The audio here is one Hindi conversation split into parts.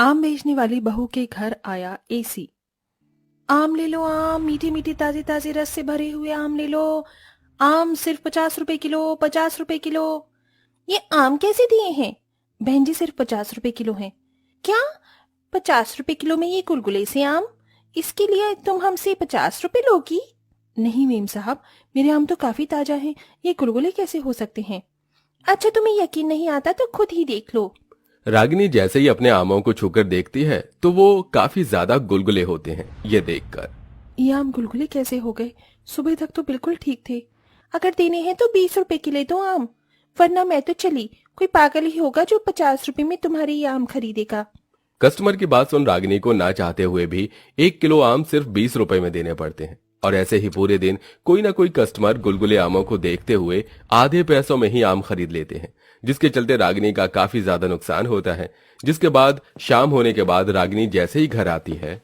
आम बेचने वाली बहू के घर आया एसी। आम ले लो आम, मीठे मीठे ताजे ताजे रस से भरे हुए आम ले लो। आम सिर्फ 50 रुपए किलो, 50 रुपए किलो। ये आम कैसे दिए हैं? बहन जी सिर्फ 50 रुपए किलो हैं। क्या? 50 रुपए किलो में ये गुलगुले से आम? इसके लिए तुम हमसे 50 रुपए लोगी? नहीं मेम साहब, मेरे आम तो काफी ताजा हैं, ये गुलगुले कैसे हो सकते हैं? अच्छा तुम्हें यकीन नहीं आता तो खुद ही देख लो। रागिनी जैसे ही अपने आमों को छूकर देखती है तो वो काफी ज्यादा गुलगुले होते हैं। ये देखकर ये आम गुलगुले कैसे हो गए? सुबह तक तो बिल्कुल ठीक थे। अगर देने हैं तो 20 रुपए के ले दो आम, वरना मैं तो चली। कोई पागल ही होगा जो 50 रुपए में तुम्हारे ये आम खरीदेगा। कस्टमर की बात सुन रागिनी को ना चाहते हुए भी 1 किलो आम सिर्फ 20 रुपए में देने पड़ते हैं। और ऐसे ही पूरे दिन कोई ना कोई कस्टमर गुलगुले आमों को देखते हुए आधे पैसों में ही आम खरीद लेते हैं, जिसके चलते रागिनी का काफी ज्यादा नुकसान होता है। जिसके बाद शाम होने के बाद रागिनी जैसे ही घर आती है,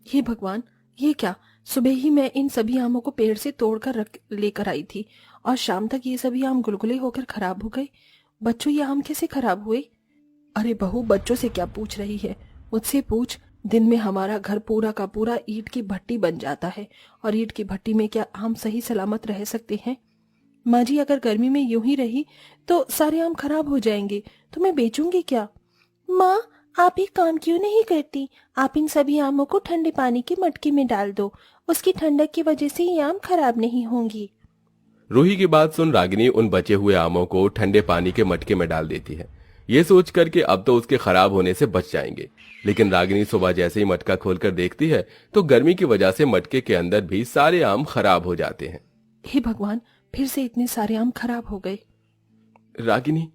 हे भगवान, ये क्या? सुबह ही मैं इन सभी आमों को पेड़ से तोड़कर रख लेकर आई थी और शाम तक ये सभी आम गुलगुले होकर खराब हो गए। बच्चों, ये आम कैसे खराब हुए? अरे बहू, बच्चों से क्या पूछ रही है? मुझसे पूछ। दिन में हमारा घर पूरा का पूरा ईंट की भट्टी बन जाता है, और ईंट की भट्टी में क्या आम सही सलामत रह सकते हैं? माँ जी, अगर गर्मी में यूं ही रही तो सारे आम खराब हो जाएंगे, तो मैं बेचूंगी क्या? माँ, आप एक काम क्यों नहीं करती? आप इन सभी आमों को ठंडे पानी के मटके में डाल दो, उसकी ठंडक की वजह से ये आम खराब नहीं होंगी। रूही की बात सुन रागिनी उन बचे हुए आमों को ठंडे पानी के मटके में डाल देती है, ये सोच कर कि अब तो उसके खराब होने से बच जाएंगे। लेकिन रागिनी सुबह जैसे ही मटका खोलकर देखती है तो गर्मी की वजह से मटके के अंदर भी सारे आम खराब हो जाते हैं। हे भगवान, फिर से इतने सारे आम खराब हो गए। रागिनी,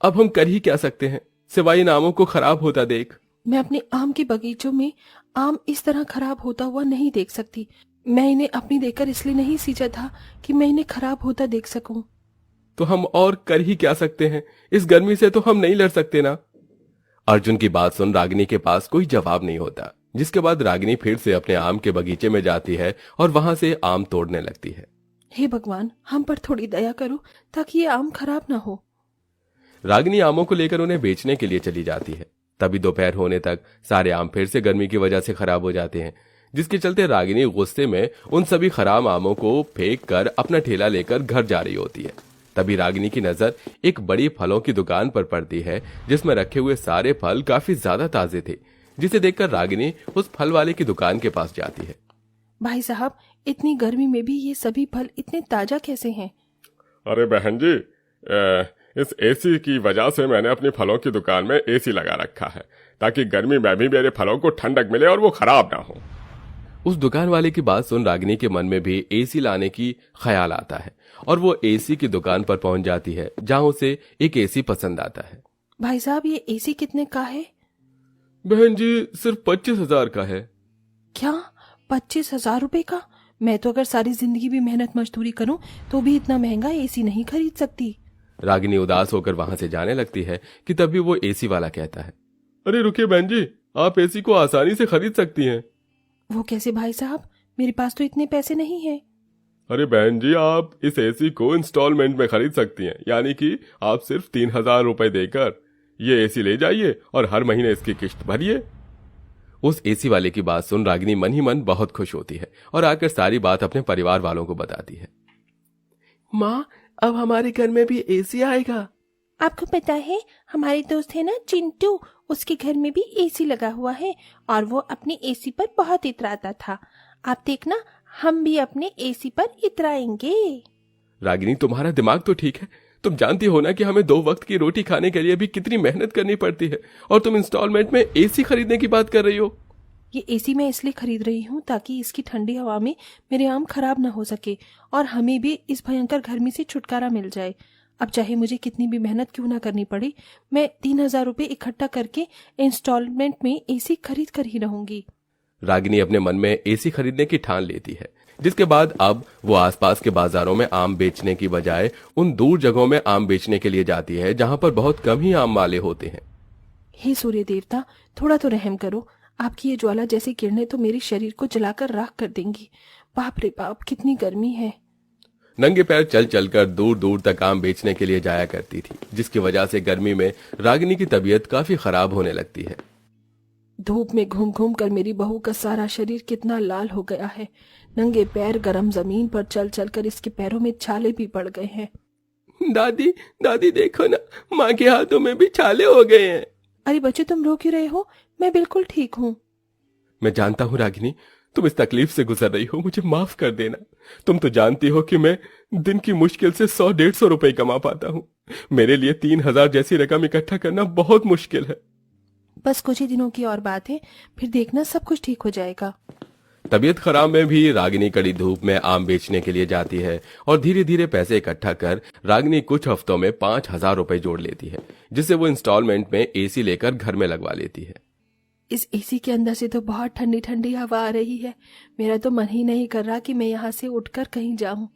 अब हम कर ही क्या सकते हैं सिवाय इन आमों को खराब होता देख। मैं अपने आम के बगीचों में आम इस तरह खराब होता हुआ नहीं देख सकती। मैं इन्हें अपनी देखकर इसलिए नहीं सींचा था कि मैं इन्हें खराब होता देख सकूं। तो हम और कर ही क्या सकते हैं? इस गर्मी से तो हम नहीं लड़ सकते ना। अर्जुन की बात सुन रागिनी के पास कोई जवाब नहीं होता, जिसके बाद रागिनी फिर से अपने आम के बगीचे में जाती है और वहां से आम तोड़ने लगती है। हे भगवान, हम पर थोड़ी दया करो ताकि ये आम खराब ना हो। रागिनी आमों को लेकर उन्हें बेचने के लिए चली जाती है। तभी दोपहर होने तक सारे आम फिर से गर्मी की वजह से खराब हो जाते हैं, जिसके चलते रागिनी गुस्से में उन सभी खराब आमों को फेंक कर अपना ठेला लेकर घर जा रही होती है। तभी रागिनी की नजर एक बड़ी फलों की दुकान पर पड़ती है, जिसमें रखे हुए सारे फल काफी ज्यादा ताजे थे, जिसे देखकर रागिनी उस फल वाले की दुकान के पास जाती है। भाई साहब, इतनी गर्मी में भी ये सभी फल इतने ताजा कैसे हैं? अरे बहन जी, इस एसी की वजह से मैंने अपनी फलों की दुकान में एसी लगा रखा है, ताकि गर्मी में भी मेरे फलों को ठंडक मिले और वो खराब ना हो। उस दुकान वाले की बात सुन रागिनी के मन में भी एसी लाने की ख्याल आता है और वो एसी की दुकान पर पहुंच जाती है, जहां उसे एक एसी पसंद आता है। भाई साहब, ये एसी कितने का है? बहन जी, सिर्फ 25,000 का है। क्या? 25,000 रुपए का? मैं तो अगर सारी जिंदगी भी मेहनत मजदूरी करूं तो भी इतना महंगा एसी नहीं खरीद सकती। रागिनी उदास होकर वहां से जाने लगती है कि तभी वो एसी वाला कहता है, अरे रुकिए बहन जी, आप एसी को आसानी से खरीद सकती हैं। वो कैसे भाई साहब? मेरे पास तो इतने पैसे नहीं है। अरे बहन जी, आप इस एसी को इंस्टॉलमेंट में खरीद सकती हैं, यानी कि आप सिर्फ 3,000 रुपए देकर ये एसी ले जाइए और हर महीने इसकी किश्त भरिए। उस एसी वाले की बात सुन रागिनी मन ही मन बहुत खुश होती है और आकर सारी बात अपने परिवार वालों को बताती है। माँ, अब हमारे घर में भी एसी आएगा। आपको पता है, हमारे दोस्त है ना चिंटू, उसके घर में भी एसी लगा हुआ है और वो अपने एसी पर बहुत इतराता था। आप देखना, हम भी अपने एसी पर इतराएंगे। रागिनी, तुम्हारा दिमाग तो ठीक है। तुम जानती हो ना कि हमें 2 वक्त की रोटी खाने के लिए भी कितनी मेहनत करनी पड़ती है, और तुम इंस्टॉलमेंट में एसी खरीदने की बात कर रही हो। ये एसी मैं इसलिए खरीद रही हूँ ताकि इसकी ठंडी हवा में मेरे आम खराब ना हो सके और हमें भी इस भयंकर गर्मी से छुटकारा मिल जाए। अब चाहे मुझे कितनी भी मेहनत क्यों ना करनी पड़े, मैं 3,000 रुपए इकट्ठा करके इंस्टॉलमेंट में एसी खरीद कर ही रहूंगी। रागिनी अपने मन में एसी खरीदने की ठान लेती है, जिसके बाद अब वो आसपास के बाजारों में आम बेचने की बजाय उन दूर जगहों में आम बेचने के लिए जाती है, जहां पर बहुत कम ही आम वाले होते हैं। हे सूर्य देवता, थोड़ा तो रहम करो। आपकी ये ज्वाला जैसी किरणें तो मेरे शरीर को जलाकर राख कर देंगी। बाप रे बाप, कितनी गर्मी है। नंगे पैर चल चलकर दूर दूर तक आम बेचने के लिए जाया करती थी, जिसकी वजह से गर्मी में रागिनी की तबीयत काफी खराब होने लगती है। धूप में घूम घूम कर मेरी बहू का सारा शरीर कितना लाल हो गया है। नंगे पैर गरम जमीन पर चल चल कर इसके पैरों में छाले भी पड़ गए हैं। दादी दादी देखो ना, माँ के हाथों में भी छाले हो गए हैं। अरे बच्चे, तुम रो क्यों रहे हो? मैं बिल्कुल ठीक हूँ। मैं जानता हूँ रागिनी, तुम इस तकलीफ से गुजर रही हो, मुझे माफ कर देना। तुम तो जानती हो कि मैं दिन की मुश्किल से 100-150 रुपए कमा पाता हूँ। मेरे लिए 3,000 जैसी रकम इकट्ठा करना बहुत मुश्किल है। बस कुछ ही दिनों की और बात है, फिर देखना सब कुछ ठीक हो जाएगा। तबीयत खराब में भी रागिनी कड़ी धूप में आम बेचने के लिए जाती है और धीरे धीरे पैसे इकट्ठा कर रागिनी कुछ हफ्तों में 5,000 रुपए जोड़ लेती है, जिसे वो इंस्टॉलमेंट में एसी लेकर घर में लगवा लेती है। इस एसी के अंदर से तो बहुत ठंडी ठंडी हवा आ रही है। मेरा तो मन ही नहीं कर रहा कि मैं यहाँ से उठकर कहीं जाऊं।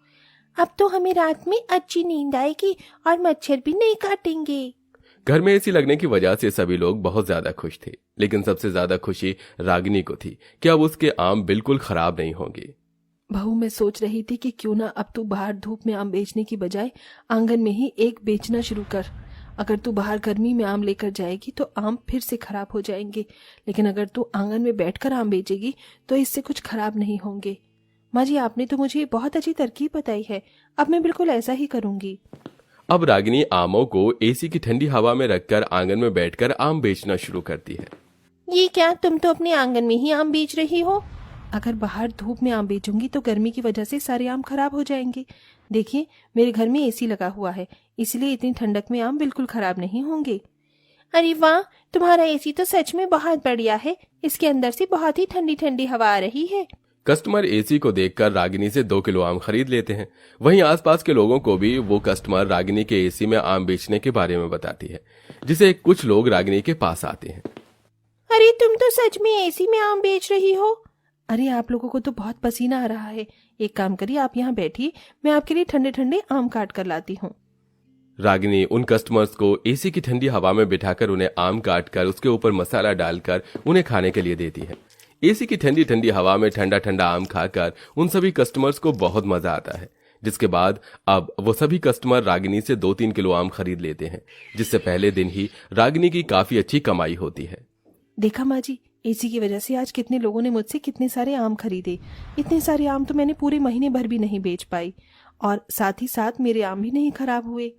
अब तो हमें रात में अच्छी नींद आएगी और मच्छर भी नहीं काटेंगे। घर में एसी लगने की वजह से सभी लोग बहुत ज्यादा खुश थे, लेकिन सबसे ज्यादा खुशी रागिनी को थी कि अब उसके आम बिल्कुल खराब नहीं होंगे। बहू, मैं सोच रही थी कि क्यों ना अब तू बाहर धूप में आम बेचने की बजाय आंगन में ही एक बेचना शुरू कर। अगर तू बाहर गर्मी में आम लेकर जाएगी तो आम फिर से खराब हो जाएंगे, लेकिन अगर तू आंगन में बैठकर आम बेचेगी तो इससे कुछ खराब नहीं होंगे। माँ जी, आपने तो मुझे बहुत अच्छी तरकीब बताई है। अब मैं बिल्कुल ऐसा ही करूंगी। अब रागिनी आमों को एसी की ठंडी हवा में रखकर आंगन में बैठकर आम बेचना शुरू करती है। ये क्या, तुम तो अपने आंगन में ही आम बेच रही हो? अगर बाहर धूप में आम बेचूंगी तो गर्मी की वजह से सारे आम खराब हो जाएंगे। देखिए, मेरे घर में एसी लगा हुआ है, इसलिए इतनी ठंडक में आम बिल्कुल खराब नहीं होंगे। अरे वाह, तुम्हारा एसी तो सच में बहुत बढ़िया है। इसके अंदर से बहुत ही ठंडी ठंडी हवा आ रही है। कस्टमर एसी को देखकर रागिनी से 2 किलो आम खरीद लेते हैं। वहीं आसपास के लोगों को भी वो कस्टमर रागिनी के एसी में आम बेचने के बारे में बताती है, जिसे कुछ लोग रागिनी के पास आते हैं। अरे तुम तो सच में एसी में आम बेच रही हो? अरे आप लोगों को तो बहुत पसीना आ रहा है। एक काम करिए, आप यहाँ बैठिए, मैं आपके लिए ठंडे ठंडे आम काट कर लाती हूँ। रागिनी उन कस्टमर्स को एसी की ठंडी हवा में बिठाकर उन्हें आम काट कर उसके ऊपर मसाला डालकर उन्हें खाने के लिए देती है। एसी की ठंडी ठंडी हवा में ठंडा ठंडा आम खाकर उन सभी कस्टमर्स को बहुत मजा आता है, जिसके बाद अब वो सभी कस्टमर रागिनी से 2-3 किलो आम खरीद लेते हैं, जिससे पहले दिन ही रागिनी की काफी अच्छी कमाई होती है। देखा माँ जी, एसी की वजह से आज कितने लोगों ने मुझसे कितने सारे आम खरीदे। इतने सारे आम तो मैंने पूरे महीने भर भी नहीं बेच पाई, और साथ ही साथ मेरे आम भी नहीं खराब हुए।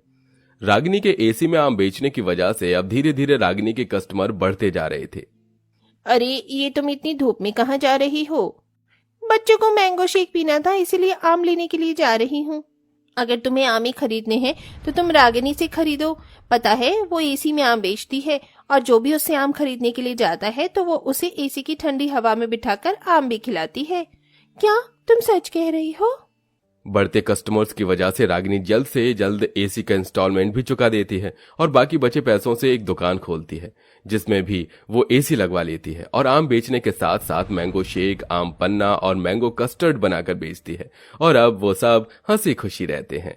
रागिनी के एसी में आम बेचने की वजह से अब धीरे धीरे रागिनी के कस्टमर बढ़ते जा रहे थे। अरे ये तुम इतनी धूप में कहाँ जा रही हो? बच्चों को मैंगो शेक पीना था, इसीलिए आम लेने के लिए जा रही हूँ। अगर तुम्हें आम ही खरीदने हैं तो तुम रागिनी से खरीदो। पता है, वो एसी में आम बेचती है, और जो भी उससे आम खरीदने के लिए जाता है तो वो उसे एसी की ठंडी हवा में बिठाकर आम भी खिलाती है। क्या तुम सच कह रही हो? बढ़ते कस्टमर्स की वजह से रागिनी जल्द से जल्द एसी का इंस्टॉलमेंट भी चुका देती है और बाकी बचे पैसों से एक दुकान खोलती है, जिसमें भी वो एसी लगवा लेती है और आम बेचने के साथ साथ मैंगो शेक, आम पन्ना और मैंगो कस्टर्ड बनाकर बेचती है। और अब वो सब हंसी खुशी रहते हैं।